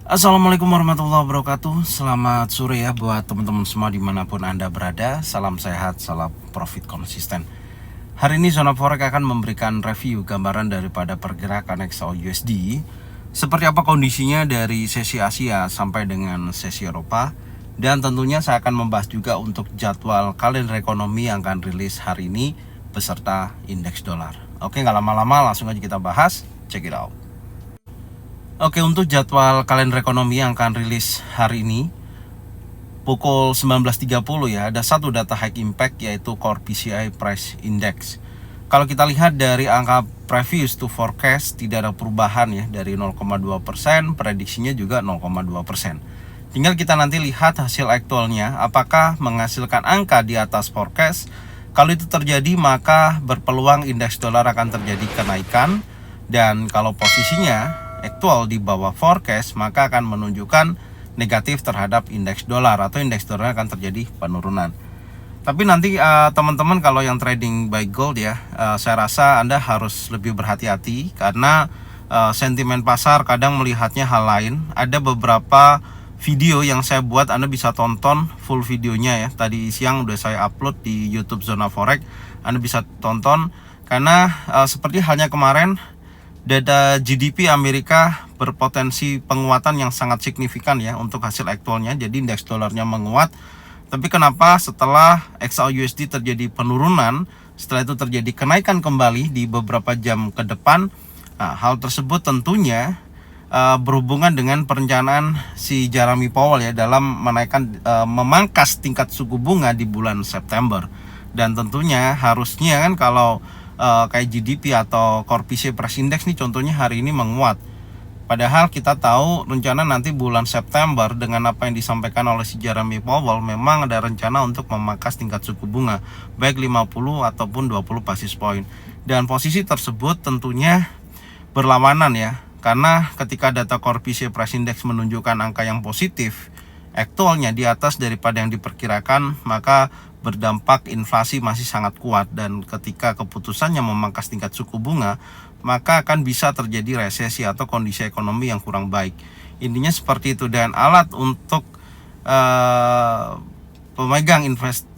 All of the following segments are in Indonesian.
Assalamualaikum warahmatullahi wabarakatuh. Selamat sore ya buat teman-teman semua dimanapun Anda berada. Salam sehat, salam profit konsisten. Hari ini Zona Forex akan memberikan review gambaran daripada pergerakan XAU/USD, seperti apa kondisinya dari sesi Asia sampai dengan sesi Eropa. Dan tentunya saya akan membahas juga untuk jadwal kalender ekonomi yang akan rilis hari ini beserta indeks dolar. Oke, nggak lama-lama langsung aja kita bahas. Check it out. Oke, untuk jadwal kalender ekonomi yang akan rilis hari ini pukul 19.30 ya, ada satu data high impact yaitu Core PCI Price Index. Kalau kita lihat dari angka previous to forecast tidak ada perubahan ya, dari 0,2%, prediksinya juga 0,2%. Tinggal kita nanti lihat hasil aktualnya apakah menghasilkan angka di atas forecast. Kalau itu terjadi maka berpeluang indeks dolar akan terjadi kenaikan, dan kalau posisinya aktual di bawah forecast maka akan menunjukkan negatif terhadap indeks dolar atau indeks dolar akan terjadi penurunan. Tapi nanti teman-teman kalau yang trading buy gold ya, saya rasa Anda harus lebih berhati-hati karena sentimen pasar kadang melihatnya hal lain. Ada beberapa video yang saya buat, Anda bisa tonton full videonya ya. Tadi siang udah saya upload di YouTube Zona Forex. Anda bisa tonton karena seperti halnya kemarin, data GDP Amerika berpotensi penguatan yang sangat signifikan ya untuk hasil aktualnya. Jadi indeks dolarnya menguat. Tapi kenapa setelah XAU/USD terjadi penurunan, setelah itu terjadi kenaikan kembali di beberapa jam ke depan? Nah, hal tersebut tentunya berhubungan dengan perencanaan si Jeremy Powell ya dalam memangkas tingkat suku bunga di bulan September. Dan tentunya harusnya kan kalau kayak GDP atau Core PCI Price Index nih contohnya hari ini menguat. Padahal kita tahu rencana nanti bulan September dengan apa yang disampaikan oleh si Jeremy Powell memang ada rencana untuk memangkas tingkat suku bunga baik 50 ataupun 20 basis point. Dan posisi tersebut tentunya berlawanan ya. Karena ketika data Core PCI Price Index menunjukkan angka yang positif, aktualnya di atas daripada yang diperkirakan, maka berdampak inflasi masih sangat kuat, dan ketika keputusannya memangkas tingkat suku bunga maka akan bisa terjadi resesi atau kondisi ekonomi yang kurang baik. Intinya seperti itu, dan alat untuk pemegang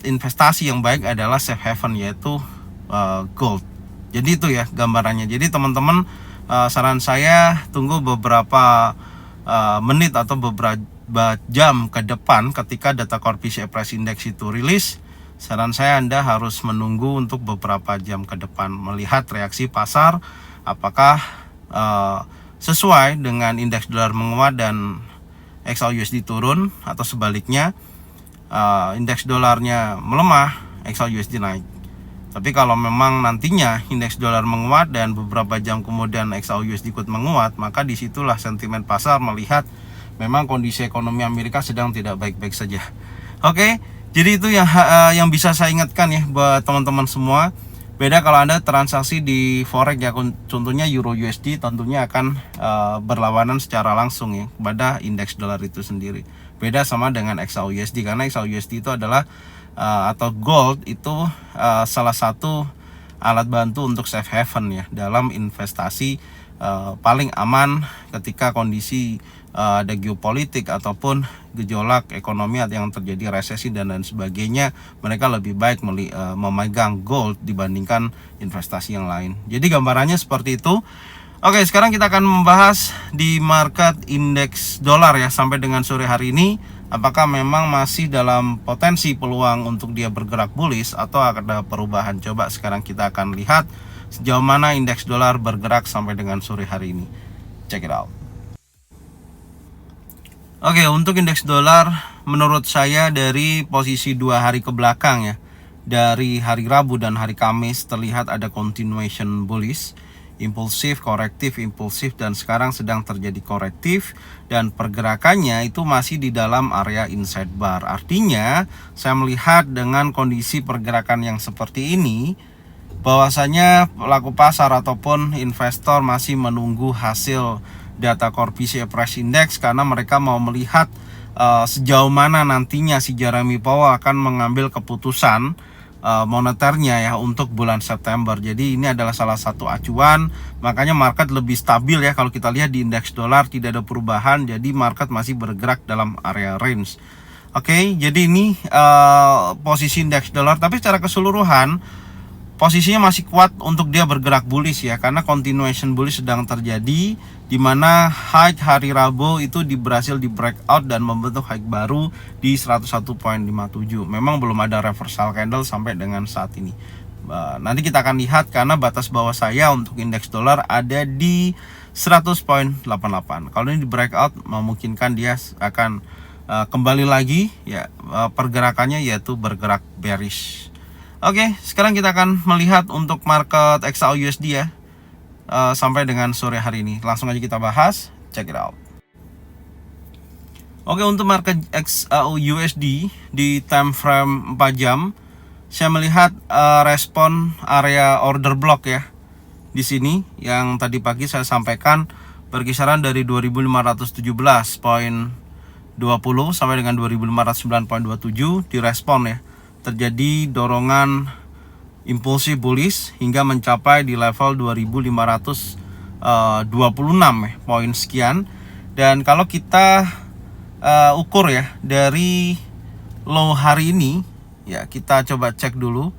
investasi yang baik adalah safe haven yaitu gold. Jadi itu ya gambarannya. Jadi teman-teman, saran saya tunggu beberapa menit atau beberapa jam ke depan ketika data Core PCI Price Index itu rilis. Saran saya Anda harus menunggu untuk beberapa jam ke depan, melihat reaksi pasar apakah sesuai dengan indeks dolar menguat dan XAU/USD turun, atau sebaliknya indeks dolarnya melemah, XAU/USD naik. Tapi kalau memang nantinya indeks dolar menguat dan beberapa jam kemudian XAU/USD ikut menguat, maka disitulah sentimen pasar melihat memang kondisi ekonomi Amerika sedang tidak baik-baik saja. Oke, jadi itu yang bisa saya ingatkan ya buat teman-teman semua. Beda kalau Anda transaksi di forex ya, contohnya Euro USD tentunya akan berlawanan secara langsung ya pada indeks dolar itu sendiri. Beda sama dengan XAU/USD, karena XAU/USD itu adalah atau gold itu salah satu alat bantu untuk safe haven ya dalam investasi paling aman ketika kondisi ada geopolitik ataupun gejolak ekonomi yang terjadi resesi dan lain sebagainya. Mereka lebih baik memegang gold dibandingkan investasi yang lain. Jadi gambarannya seperti itu. Oke, sekarang kita akan membahas di market indeks dolar ya sampai dengan sore hari ini. Apakah memang masih dalam potensi peluang untuk dia bergerak bullish atau ada perubahan? Coba sekarang kita akan lihat sejauh mana indeks dolar bergerak sampai dengan sore hari ini. Check it out. Oke, untuk indeks dolar menurut saya dari posisi 2 hari ke belakang ya, dari hari Rabu dan hari Kamis terlihat ada continuation bullish, impulsif, korektif, impulsif, dan sekarang sedang terjadi korektif, dan pergerakannya itu masih di dalam area inside bar. Artinya saya melihat dengan kondisi pergerakan yang seperti ini bahwasanya pelaku pasar ataupun investor masih menunggu hasil data Core PCI Price Index karena mereka mau melihat sejauh mana nantinya si Jeremy Powell akan mengambil keputusan moneternya ya untuk bulan September. Jadi ini adalah salah satu acuan, makanya market lebih stabil ya. Kalau kita lihat di indeks dolar tidak ada perubahan, jadi market masih bergerak dalam area range. Oke, jadi ini posisi indeks dolar, tapi secara keseluruhan posisinya masih kuat untuk dia bergerak bullish ya, karena continuation bullish sedang terjadi, di mana high hari Rabu itu berhasil di breakout dan membentuk high baru di 101.57. Memang belum ada reversal candle sampai dengan saat ini. Nanti kita akan lihat, karena batas bawah saya untuk indeks dolar ada di 100.88. Kalau ini di breakout memungkinkan dia akan kembali lagi ya pergerakannya, yaitu bergerak bearish. Oke, sekarang kita akan melihat untuk market XAU-USD ya, sampai dengan sore hari ini. Langsung aja kita bahas, check it out. Oke, untuk market XAU-USD di time frame 4 jam, saya melihat respon area order block ya. Di sini yang tadi pagi saya sampaikan berkisaran dari 2517.20 sampai dengan 2509.27 direspon ya. Terjadi dorongan impulsif bullish hingga mencapai di level 2526 poin sekian. Dan kalau kita ukur ya dari low hari ini ya, kita coba cek dulu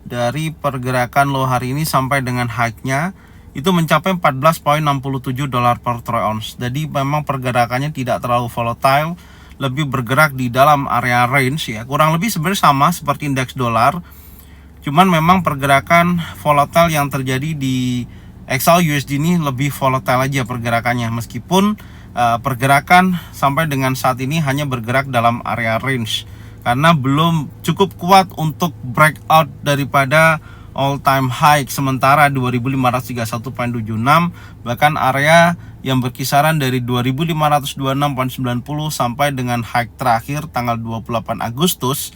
dari pergerakan low hari ini sampai dengan high-nya itu mencapai 14.67 dolar per troy ounce. Jadi memang pergerakannya tidak terlalu volatile, lebih bergerak di dalam area range ya, kurang lebih sebenarnya sama seperti indeks dolar, cuman memang pergerakan volatile yang terjadi di XAU-USD ini lebih volatile aja pergerakannya, meskipun pergerakan sampai dengan saat ini hanya bergerak dalam area range, karena belum cukup kuat untuk breakout daripada all time high sementara 2531.76, bahkan area yang berkisaran dari 2526.90 sampai dengan high terakhir tanggal 28 Agustus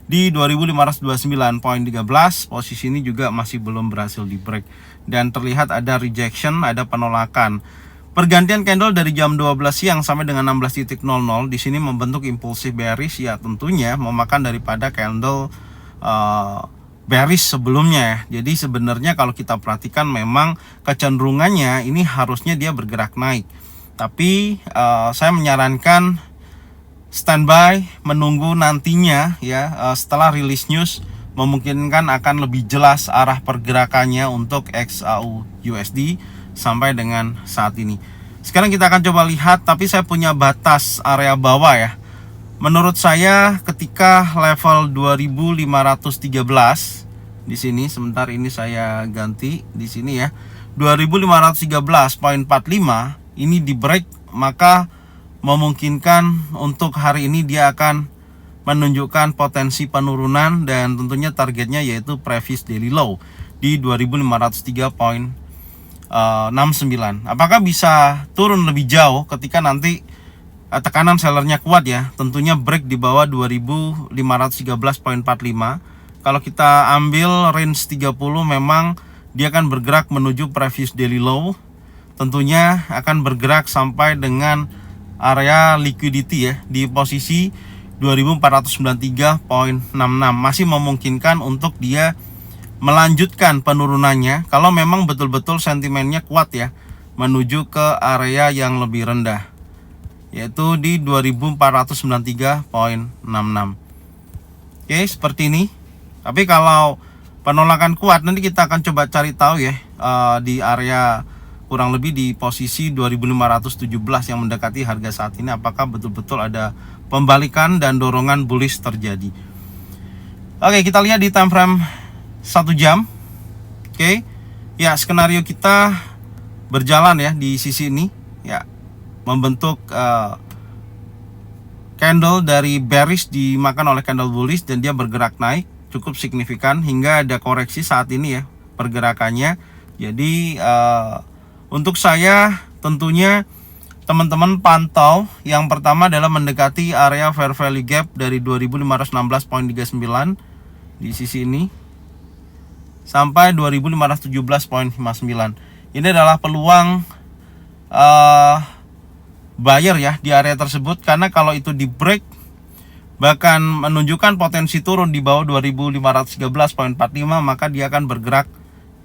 di 2529.13. Posisi ini juga masih belum berhasil di break dan terlihat ada rejection, ada penolakan. Pergantian candle dari jam 12 siang sampai dengan 16.00 di sini membentuk impulsif bearish ya, tentunya memakan daripada candle bearish sebelumnya ya. Jadi sebenarnya kalau kita perhatikan memang kecenderungannya ini harusnya dia bergerak naik. Tapi saya menyarankan standby menunggu nantinya ya, setelah rilis news memungkinkan akan lebih jelas arah pergerakannya untuk XAU-USD sampai dengan saat ini. Sekarang kita akan coba lihat, tapi saya punya batas area bawah ya. Menurut saya ketika level 2513 di sini, sebentar ini saya ganti di sini ya, 2513.45 ini di break, maka memungkinkan untuk hari ini dia akan menunjukkan potensi penurunan dan tentunya targetnya yaitu previous daily low di 2503.69. Apakah bisa turun lebih jauh ketika nanti tekanan sellernya kuat ya, tentunya break di bawah 2513.45. Kalau kita ambil range 30 memang dia akan bergerak menuju previous daily low, tentunya akan bergerak sampai dengan area liquidity ya di posisi 2493.66. Masih memungkinkan untuk dia melanjutkan penurunannya kalau memang betul-betul sentimennya kuat ya, menuju ke area yang lebih rendah yaitu di 2493.66. Oke, seperti ini. Tapi kalau penolakan kuat nanti kita akan coba cari tahu ya, di area kurang lebih di posisi 2517 yang mendekati harga saat ini, apakah betul-betul ada pembalikan dan dorongan bullish terjadi. Oke, kita lihat di time frame 1 jam. Oke. Ya, skenario kita berjalan ya di sisi ini ya, membentuk candle dari bearish dimakan oleh candle bullish dan dia bergerak naik cukup signifikan hingga ada koreksi saat ini ya pergerakannya. Jadi untuk saya tentunya teman-teman pantau yang pertama adalah mendekati area fair value gap dari 2516.39 di sisi ini sampai 2517.59. Ini adalah peluang buyer ya di area tersebut, karena kalau itu di break bahkan menunjukkan potensi turun di bawah 2513.45, maka dia akan bergerak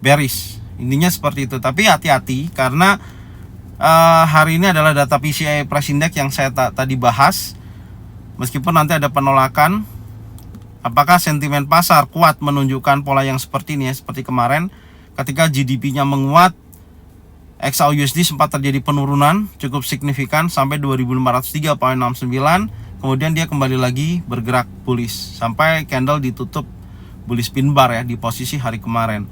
bearish. Intinya seperti itu. Tapi hati-hati karena hari ini adalah data PCE Price Index yang saya tadi bahas. Meskipun nanti ada penolakan, apakah sentimen pasar kuat menunjukkan pola yang seperti ini ya, seperti kemarin ketika GDP-nya menguat, XAUUSD sempat terjadi penurunan cukup signifikan sampai 2503.69, kemudian dia kembali lagi bergerak bullish sampai candle ditutup bullish pin bar ya di posisi hari kemarin.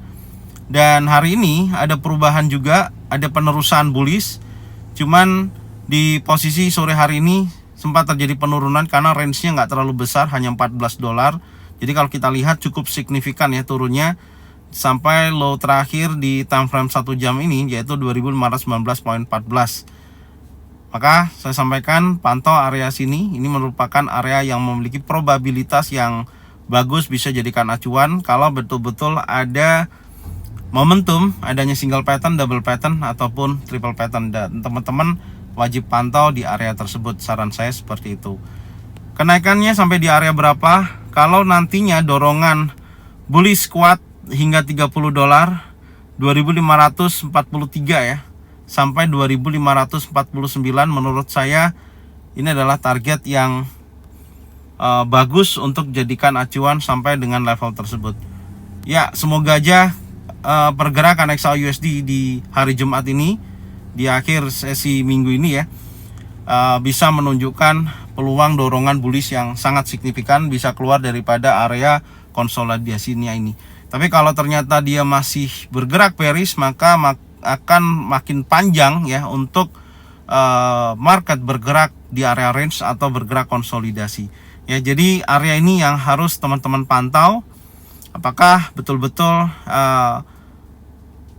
Dan hari ini ada perubahan juga, ada penerusan bullish, cuman di posisi sore hari ini sempat terjadi penurunan karena range-nya nggak terlalu besar, hanya $14. Jadi kalau kita lihat cukup signifikan ya turunnya sampai low terakhir di time frame 1 jam ini yaitu 2519.14. Maka saya sampaikan pantau area sini, ini merupakan area yang memiliki probabilitas yang bagus bisa jadikan acuan kalau betul-betul ada momentum adanya single pattern, double pattern ataupun triple pattern, dan teman-teman wajib pantau di area tersebut. Saran saya seperti itu. Kenaikannya sampai di area berapa? Kalau nantinya dorongan bullish kuat hingga $30, 2543 ya, sampai 2549, menurut saya ini adalah target yang bagus untuk jadikan acuan sampai dengan level tersebut. Ya, semoga aja pergerakan XAUUSD di hari Jumat ini, di akhir sesi minggu ini ya, bisa menunjukkan peluang dorongan bullish yang sangat signifikan, bisa keluar daripada area konsolidasinya ini. Tapi kalau ternyata dia masih bergerak bearish, maka akan makin panjang ya untuk market bergerak di area range atau bergerak konsolidasi. Ya, jadi area ini yang harus teman-teman pantau, apakah betul-betul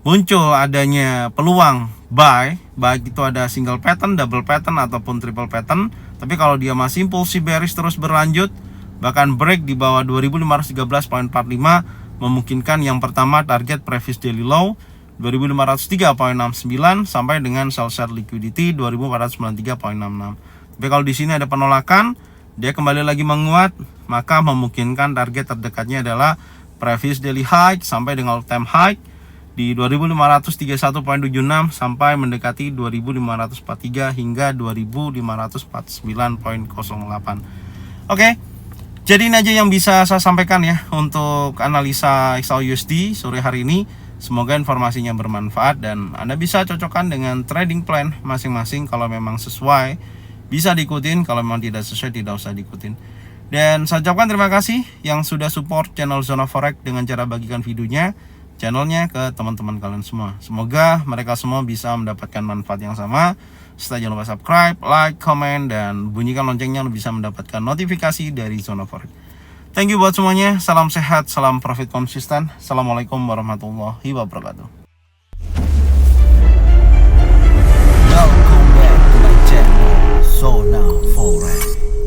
muncul adanya peluang buy, baik itu ada single pattern, double pattern ataupun triple pattern. Tapi kalau dia masih impulsif bearish terus berlanjut, bahkan break di bawah 2513.45, memungkinkan yang pertama target previous daily low 2503.69 sampai dengan sell side liquidity 2493.66. Tapi kalau di sini ada penolakan, dia kembali lagi menguat, maka memungkinkan target terdekatnya adalah previous daily high sampai dengan all time high di 2531.76 sampai mendekati 2543 hingga 2549.08. Oke. Jadi ini aja yang bisa saya sampaikan ya untuk analisa XAUUSD sore hari ini. Semoga informasinya bermanfaat dan Anda bisa cocokkan dengan trading plan masing-masing. Kalau memang sesuai bisa diikutin, kalau memang tidak sesuai tidak usah diikutin. Dan saya ucapkan terima kasih yang sudah support channel Zona Forex dengan cara bagikan channelnya ke teman-teman kalian semua. Semoga mereka semua bisa mendapatkan manfaat yang sama. Setelah jangan lupa subscribe, like, comment, dan bunyikan loncengnya untuk bisa mendapatkan notifikasi dari Zona Forex. Thank you buat semuanya. Salam sehat, salam profit konsisten. Assalamualaikum warahmatullahi wabarakatuh. Welcome back to my channel Zona Forex.